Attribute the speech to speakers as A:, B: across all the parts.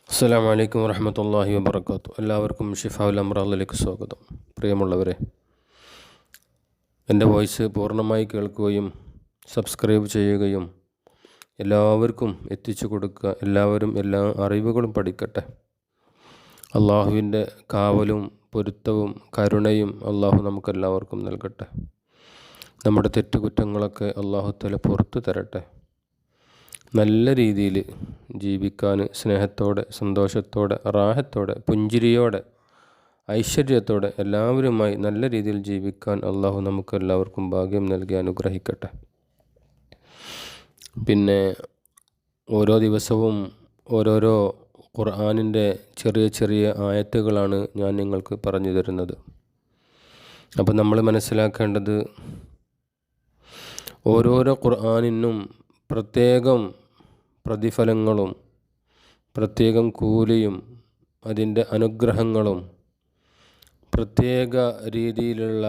A: അസ്സലാമു അലൈക്കും വറഹ്മത്തുള്ളാഹി വബറകാതുഹു. എല്ലാവർക്കും ഷിഫാഉൽ അംറാദിലേക്ക് സ്വാഗതം. പ്രിയമുള്ളവരെ, എൻ്റെ വോയിസ് പൂർണ്ണമായി കേൾക്കുകയും സബ്സ്ക്രൈബ് ചെയ്യുകയും എല്ലാവർക്കും എത്തിച്ചു കൊടുക്കുക. എല്ലാവരും എല്ലാ അറിവുകളും പഠിക്കട്ടെ. അള്ളാഹുവിൻ്റെ കാവലും പൊരുത്തവും കരുണയും അള്ളാഹു നമുക്കെല്ലാവർക്കും നൽകട്ടെ. നമ്മുടെ തെറ്റുകുറ്റങ്ങളൊക്കെ അള്ളാഹു തആല പുറത്തു തരട്ടെ. നല്ല രീതിയിൽ ജീവിക്കാൻ സ്നേഹത്തോടെ, സന്തോഷത്തോടെ, റാഹത്തോടെ, പുഞ്ചിരിയോടെ, ഐശ്വര്യത്തോടെ എല്ലാവരുമായി നല്ല രീതിയിൽ ജീവിക്കാൻ അള്ളാഹു നമുക്കെല്ലാവർക്കും ഭാഗ്യം നൽകി അനുഗ്രഹിക്കട്ടെ. പിന്നെ ഓരോ ദിവസവും ഓരോരോ ഖുർആനിൻ്റെ ചെറിയ ചെറിയ ആയത്തുകളാണ് ഞാൻ നിങ്ങൾക്ക് പറഞ്ഞു തരുന്നത്. അപ്പോൾ നമ്മൾ മനസ്സിലാക്കേണ്ടത്, ഓരോരോ ഖുർആനിനും പ്രത്യേകം പ്രതിഫലങ്ങളും പ്രത്യേകം കൂലിയും അതിൻ്റെ അനുഗ്രഹങ്ങളും പ്രത്യേക രീതിയിലുള്ള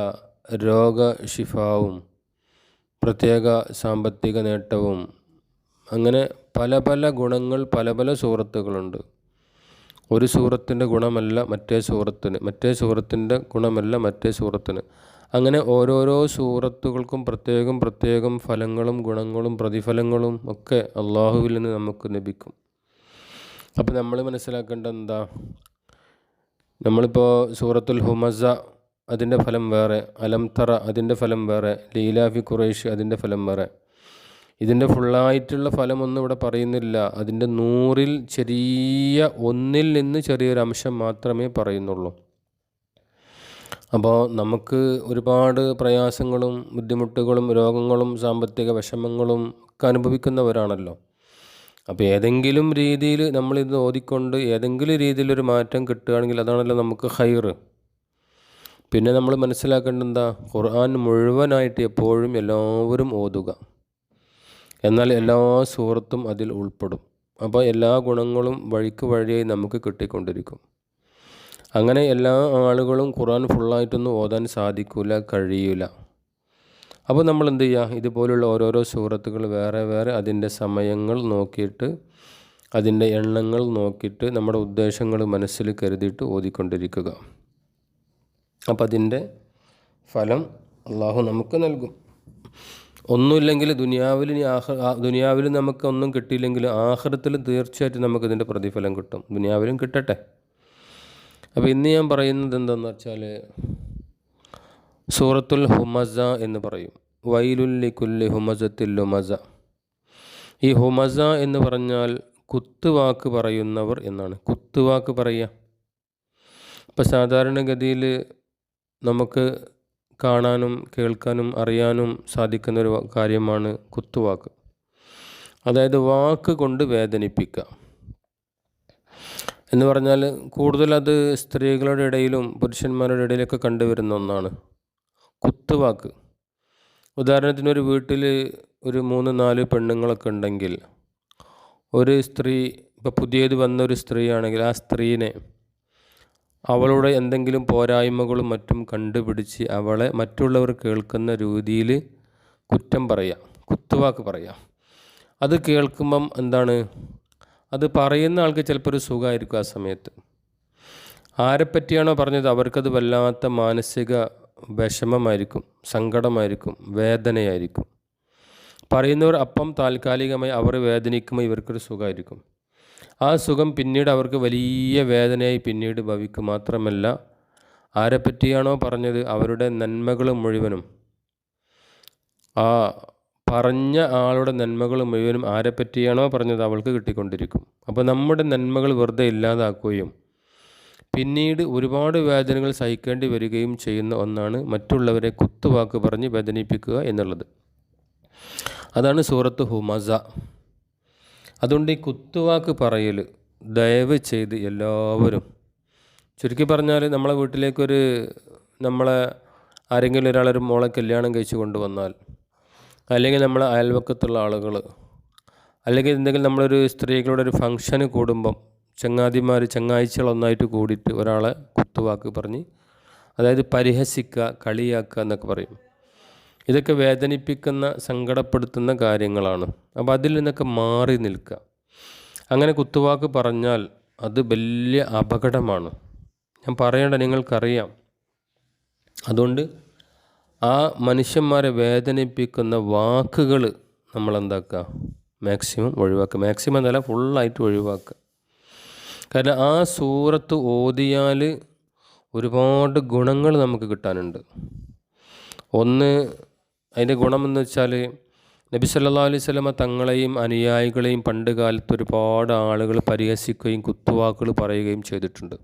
A: രോഗശിഫാവും പ്രത്യേക സാമ്പത്തിക നേട്ടവും അങ്ങനെ പല പല ഗുണങ്ങൾ പല പല സൂറത്തുകളുണ്ട്. ഒരു സൂറത്തിൻ്റെ ഗുണമല്ല മറ്റേ സൂറത്തിന്, മറ്റേ സൂറത്തിൻ്റെ ഗുണമല്ല മറ്റേ സൂറത്തിന്. അങ്ങനെ ഓരോരോ സൂറത്തുകൾക്കും പ്രത്യേകം പ്രത്യേകം ഫലങ്ങളും ഗുണങ്ങളും പ്രതിഫലങ്ങളും ഒക്കെ അള്ളാഹുവിൽ നിന്ന് നമുക്ക് ലഭിക്കും. അപ്പോൾ നമ്മൾ മനസ്സിലാക്കേണ്ടത് എന്താ? നമ്മളിപ്പോൾ സൂറത്തുൽ ഹുമസ അതിൻ്റെ ഫലം വേറെ, അലം തറ അതിൻ്റെ ഫലം വേറെ, ലീലാഫി ഖുറൈഷ് അതിൻ്റെ ഫലം വേറെ. ഇതിൻ്റെ ഫുള്ളായിട്ടുള്ള ഫലമൊന്നും ഇവിടെ പറയുന്നില്ല. അതിൻ്റെ 100-ൽ ചെറിയ ഒന്നിൽ നിന്ന് ചെറിയൊരു അംശം മാത്രമേ പറയുന്നുള്ളൂ. അപ്പോൾ നമുക്ക് ഒരുപാട് പ്രയാസങ്ങളും ബുദ്ധിമുട്ടുകളും രോഗങ്ങളും സാമ്പത്തിക വിഷമങ്ങളും ഒക്കെ അനുഭവിക്കുന്നവരാണല്ലോ. അപ്പോൾ ഏതെങ്കിലും രീതിയിൽ നമ്മളിത് ഓതിക്കൊണ്ട് ഏതെങ്കിലും രീതിയിലൊരു മാറ്റം കിട്ടുകയാണെങ്കിൽ അതാണല്ലോ നമുക്ക് ഖൈറ്. പിന്നെ നമ്മൾ മനസ്സിലാക്കേണ്ടത് എന്താ? ഖുർആൻ മുഴുവനായിട്ട് എപ്പോഴും എല്ലാവരും ഓതുക. എന്നാൽ എല്ലാ സൂറത്തും അതിൽ ഉൾപ്പെടും. അപ്പോൾ എല്ലാ ഗുണങ്ങളും വഴിക്ക് വഴിയായി നമുക്ക് കിട്ടിക്കൊണ്ടിരിക്കും. അങ്ങനെ എല്ലാ ആളുകളും ഖുർആൻ ഫുള്ളായിട്ടൊന്നും ഓതാൻ സാധിക്കില്ല, കഴിയില്ല. അപ്പോൾ നമ്മൾ എന്ത് ചെയ്യുക? ഇതുപോലുള്ള ഓരോരോ സൂറത്തുകൾ വേറെ വേറെ അതിൻ്റെ സമയങ്ങൾ നോക്കിയിട്ട് അതിൻ്റെ എണ്ണങ്ങൾ നോക്കിയിട്ട് നമ്മുടെ ഉദ്ദേശങ്ങൾ മനസ്സിൽ കരുതിയിട്ട് ഓതിക്കൊണ്ടിരിക്കുക. അപ്പം അതിൻ്റെ ഫലം അള്ളാഹു നമുക്ക് നൽകും. ഒന്നുമില്ലെങ്കിൽ ദുനിയാവിൽ നമുക്ക് ഒന്നും കിട്ടിയില്ലെങ്കിൽ ആഖിറത്തിൽ തീർച്ചയായിട്ടും നമുക്കിതിൻ്റെ പ്രതിഫലം കിട്ടും. ദുനിയാവിലും കിട്ടട്ടെ. അപ്പോൾ ഇന്ന് ഞാൻ പറയുന്നത് എന്താണെന്ന് വെച്ചാൽ, സൂറത്തുൽ ഹുമസ എന്ന് പറയും. വൈലുൽ ലികുല്ലി ഹുമസത്തിൽ ലുമസ. ഈ ഹുമസ എന്ന് പറഞ്ഞാൽ കുത്തുവാക്ക് പറയുന്നവർ എന്നാണ്. കുത്തുവാക്ക് പറയുക. ഇപ്പോൾ സാധാരണഗതിയിൽ നമുക്ക് കാണാനും കേൾക്കാനും അറിയാനും സാധിക്കുന്നൊരു കാര്യമാണ് കുത്തുവാക്ക്. അതായത് വാക്ക് കൊണ്ട് വേദനിപ്പിക്കുക എന്ന് പറഞ്ഞാൽ കൂടുതൽ അത് സ്ത്രീകളുടെ ഇടയിലും പുരുഷന്മാരുടെ ഇടയിലൊക്കെ കണ്ടുവരുന്ന ഒന്നാണ് കുത്തുവാക്ക്. ഉദാഹരണത്തിന്, ഒരു വീട്ടിൽ ഒരു 3-4 പെണ്ണുങ്ങളൊക്കെ ഉണ്ടെങ്കിൽ ഒരു സ്ത്രീ, ഇപ്പോൾ പുതിയത് വന്നൊരു സ്ത്രീയാണെങ്കിൽ ആ സ്ത്രീനെ അവളുടെ എന്തെങ്കിലും പോരായ്മകളും മറ്റും കണ്ടുപിടിച്ച് അവളെ മറ്റുള്ളവർ കേൾക്കുന്ന രീതിയിൽ കുറ്റം പറയുക, കുത്തുവാക്ക് പറയുക. അത് കേൾക്കുമ്പം എന്താണ്, അത് പറയുന്ന ആൾക്ക് ചിലപ്പോൾ ഒരു സുഖമായിരിക്കും. ആ സമയത്ത് ആരെപ്പറ്റിയാണോ പറഞ്ഞത് അവർക്കത് വല്ലാത്ത മാനസിക വിഷമമായിരിക്കും, സങ്കടമായിരിക്കും, വേദനയായിരിക്കും. പറയുന്നവർ അപ്പം താൽക്കാലികമായി അവർ വേദനിക്കുമ്പോൾ ഇവർക്കൊരു സുഖമായിരിക്കും. ആ സുഖം പിന്നീട് അവർക്ക് വലിയ വേദനയായി പിന്നീട് ഭവിക്കും. മാത്രമല്ല, ആരെപ്പറ്റിയാണോ പറഞ്ഞത് അവരുടെ നന്മകൾ മുഴുവനും, ആ പറഞ്ഞ ആളുടെ നന്മകൾ മുഴുവനും ആരെപ്പറ്റിയാണോ പറഞ്ഞത് അവൾക്ക് കിട്ടിക്കൊണ്ടിരിക്കും. അപ്പോൾ നമ്മുടെ നന്മകൾ വെറുതെ ഇല്ലാതാക്കുകയും പിന്നീട് ഒരുപാട് വേദനകൾ സഹിക്കേണ്ടി വരികയും ചെയ്യുന്ന ഒന്നാണ് മറ്റുള്ളവരെ കുത്തുവാക്ക് പറഞ്ഞ് വേദനിപ്പിക്കുക എന്നുള്ളത്. അതാണ് സൂറത്ത് ഹുമസ. അതുകൊണ്ട് ഈ കുത്തുവാക്ക് പറയൽ ദയവ് ചെയ്ത് എല്ലാവരും, ചുരുക്കി പറഞ്ഞാൽ നമ്മളെ വീട്ടിലേക്കൊരു നമ്മളെ ആരെങ്കിലും ഒരാളൊരു മോളെ കല്യാണം കഴിച്ച് കൊണ്ടുവന്നാൽ, അല്ലെങ്കിൽ നമ്മളെ അയൽവക്കത്തുള്ള ആളുകൾ, അല്ലെങ്കിൽ എന്തെങ്കിലും നമ്മളൊരു സ്ത്രീകളുടെ ഒരു ഫംഗ്ഷന് കൂടുമ്പം ചങ്ങാഴ്ചകളൊന്നായിട്ട് കൂടിയിട്ട് ഒരാളെ കുത്തുവാക്ക് പറഞ്ഞ്, അതായത് പരിഹസിക്കുക, കളിയാക്കുക എന്നൊക്കെ പറയും. ഇതൊക്കെ വേദനിപ്പിക്കുന്ന സങ്കടപ്പെടുത്തുന്ന കാര്യങ്ങളാണ്. അപ്പോൾ അതിൽ നിന്നൊക്കെ മാറി നിൽക്കുക. അങ്ങനെ കുത്തുവാക്ക് പറഞ്ഞാൽ അത് വലിയ അപകടമാണ്. ഞാൻ പറയേണ്ട നിങ്ങൾക്കറിയാം. അതുകൊണ്ട് ആ മനുഷ്യന്മാരെ വേദനിപ്പിക്കുന്ന വാക്കുകൾ നമ്മളെന്താക്കുക, മാക്സിമം ഒഴിവാക്കുക. മാക്സിമം എന്നല്ല, ഫുള്ളായിട്ട് ഒഴിവാക്കുക. കാരണം ആ സൂറത്ത് ഓതിയാൽ ഒരുപാട് ഗുണങ്ങൾ നമുക്ക് കിട്ടാനുണ്ട്. ഒന്ന്, അതിൻ്റെ ഗുണമെന്ന് വെച്ചാൽ നബി സല്ലല്ലാഹു അലൈഹി വസല്ലമ തങ്ങളെയും അനുയായികളെയും പണ്ട് കാലത്ത് ഒരുപാട് ആളുകൾ പരിഹസിക്കുകയും കുത്തുവാക്കുകൾ പറയുകയും ചെയ്തിട്ടുണ്ട്.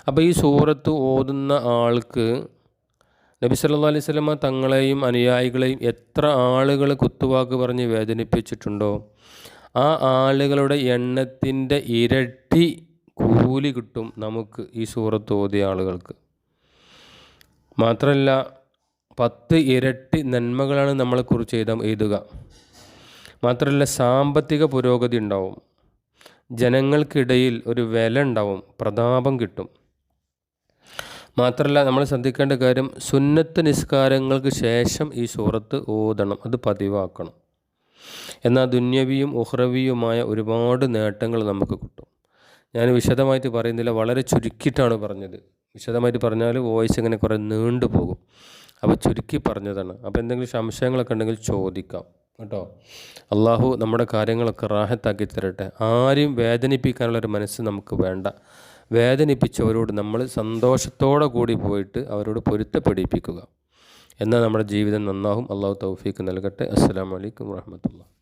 A: അപ്പോൾ ഈ സൂറത്ത് ഓതുന്ന ആൾക്ക് നബി സല്ലല്ലാഹു അലൈഹി വസല്ലമ തങ്ങളെയും അനുയായികളെയും എത്ര ആളുകൾ കുത്തുവാക്ക് പറഞ്ഞ് വേദനിപ്പിച്ചിട്ടുണ്ടോ ആ ആളുകളുടെ എണ്ണത്തിൻ്റെ ഇരട്ടി കൂലി കിട്ടും നമുക്ക് ഈ സൂറത്ത് ഓതിയ ആളുകൾക്ക്. മാത്രമല്ല 10 ഇരട്ടി നന്മകളാണ് നമ്മളെക്കുറിച്ച് എഴുതുക. മാത്രമല്ല സാമ്പത്തിക പുരോഗതി ഉണ്ടാവും, ജനങ്ങൾക്കിടയിൽ ഒരു വില ഉണ്ടാവും, പ്രതാപം കിട്ടും. മാത്രമല്ല നമ്മൾ ശ്രദ്ധിക്കേണ്ട കാര്യം, സുന്നത്ത് നിസ്കാരങ്ങൾക്ക് ശേഷം ഈ സൂറത്ത് ഓതണം, അത് പതിവാക്കണം. എന്നാൽ ദുന്യവിയും ഉഖ്റവിയുമായ ഒരുപാട് നേട്ടങ്ങൾ നമുക്ക് കിട്ടും. ഞാൻ വിശദമായിട്ട് പറയുന്നില്ല, വളരെ ചുരുക്കിയിട്ടാണ് പറഞ്ഞത്. വിശദമായിട്ട് പറഞ്ഞാൽ വോയിസ് ഇങ്ങനെ കുറേ നീണ്ടു പോകും. അപ്പോൾ ചുരുക്കി പറഞ്ഞതാണ്. അപ്പോൾ എന്തെങ്കിലും സംശയങ്ങളൊക്കെ ഉണ്ടെങ്കിൽ ചോദിക്കാം കേട്ടോ. അള്ളാഹു നമ്മുടെ കാര്യങ്ങളൊക്കെ റാഹത്താക്കി തരട്ടെ. ആരെയും വേദനിപ്പിക്കാനുള്ളൊരു മനസ്സ് നമുക്ക് വേണ്ട. വേദനിപ്പിച്ചവരോട് നമ്മൾ സന്തോഷത്തോടെ കൂടി പോയിട്ട് അവരോട് പൊരുത്തപ്പെടിപ്പിക്കുക. എന്നാൽ നമ്മുടെ ജീവിതം നന്നാവും. അള്ളാഹു തൗഫീക്ക് നൽകട്ടെ. അസ്സലാമു അലൈക്കും വറഹ്മത്തുള്ളാഹി.